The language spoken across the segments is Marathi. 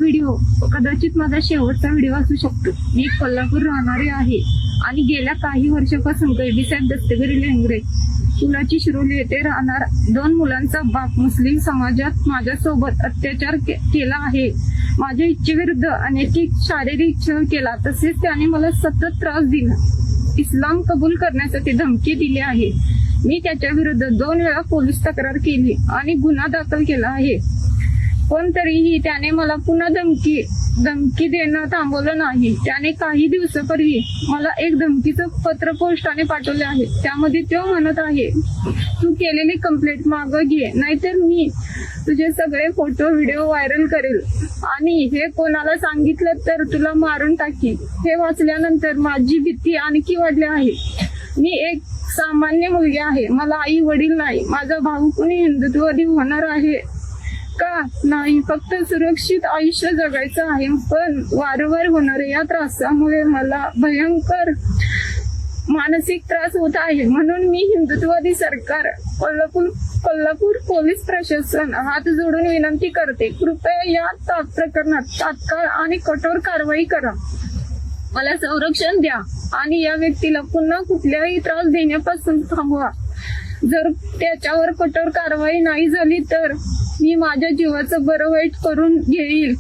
व्हिडिओ कदाचित माझा शेवटचा व्हिडिओ असू शकतो। मी कोल्हापूर राहणारे आहे आणि गेल्या काही वर्षापासून गैबीसाहेब दत्तगिरी लेंगरे पुलाची शिरोली येथे राहणार 2 मुलांचा बाप मुस्लिम समाजात माझ्यासोबत अत्याचार केला आहे। माझ्या इच्छेविरुद्ध अनैतिक शारीरिक छळ केला, तसेच त्याने मला सतत त्रास दिला। इस्लाम कबूल करण्यासाठी धमकी दिली आहे। मी त्याच्या विरुद्ध 2 वेळा पोलीस तक्रार केली आणि गुन्हा दाखल केला आहे, पण तरीही त्याने मला पुन्हा धमकी देणं थांबवलं नाही। त्याने काही दिवसापूर्वी मला एक धमकीचं पत्र पोस्टाने पाठवले आहे। त्यामध्ये तो म्हणत आहे, तू केलेली कंप्लेंट मागं घे, नाहीतर मी तुझे सगळे फोटो व्हिडिओ व्हायरल करेल आणि हे कोणाला सांगितलं तर तुला मारून टाकीन। हे वाचल्यानंतर माझी भीती आणखी वाढली आहे। मी एक सामान्य मुलगी आहे, मला आई वडील नाही। माझा भाऊ कुणी हिंदुत्ववादी होणार आहे का? नाही, फक्त सुरक्षित आयुष्य जगायचं आहे। पण वारंवार होणाऱ्या या त्रासामुळे मला भयंकर मानसिक त्रास होत आहे। म्हणून मी हिंदुत्ववादी सरकार, कोल्हापूर पोलीस प्रशासन हात जोडून विनंती करते, कृपया या प्रकरणात तात्काळ आणि कठोर कारवाई करा। मला संरक्षण द्या आणि या व्यक्तीला पुन्हा कुठल्याही त्रास देण्यापासून थांबवा। जर त्याच्यावर कठोर कारवाई नाही झाली तर मी माझ्या जीवाचं बरं वाईट करून घेईल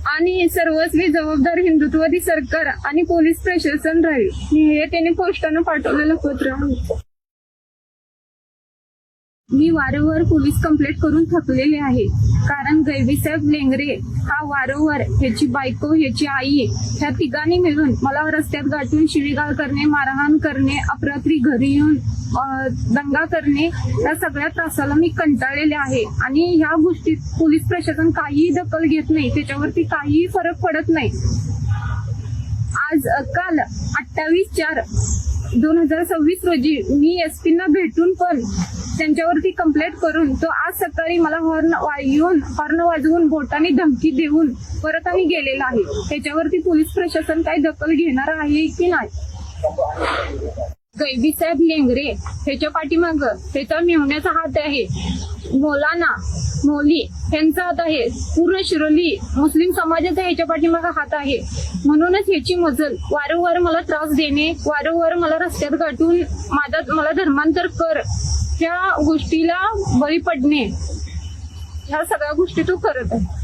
आणि सर्वस्वी जबाबदार हिंदुत्ववादी सरकार आणि पोलीस प्रशासन राहील। हे त्याने पोस्टानं पाठवलेलं पत्र आहे। मी वारंवार पोलीस कंप्लेंट करून थकलेले आहे, कारण गैबीसाहेब लेंगरे हा वारंवार, ह्याची बायको, ह्याची आई, ह्या तिघांनी मिळून मला रस्त्यात गाठून शिवीगाळ करणे, मारहाण करणे, अपरात्री घरी येऊन दंगा करणे, या सगळ्या त्रासाला मी कंटाळलेले आहे। आणि ह्या गोष्टीत पोलीस प्रशासन काहीही दखल घेत नाही, त्याच्यावरती काहीही फरक पडत नाही। काल 28/4/2026 रोजी मी SP-ना भेटून पण त्यांच्यावरती कंप्लेंट करून तो आज सकाळी मला हॉर्न वाजवून बोटाने धमकी देऊन परत आणि गेलेला आहे। त्याच्यावरती पोलीस प्रशासन काही दखल घेणार आहे की नाही? गैबीसाहेब लेंगरे ह्याच्या पाठीमाग ह्याचा मेहुण्याचा हात आहे, मौली यांचा हात आहे, पूर्ण शिरोली मुस्लिम समाजाचा ह्याच्या पाठीमाग हात आहे। म्हणूनच ह्याची मजल वारंवार मला त्रास देणे, वारंवार मला रस्त्यात गाठून मला धर्मांतर कर, ह्या गोष्टीला बळी पडणे, ह्या सगळ्या गोष्टी तो करत आहे।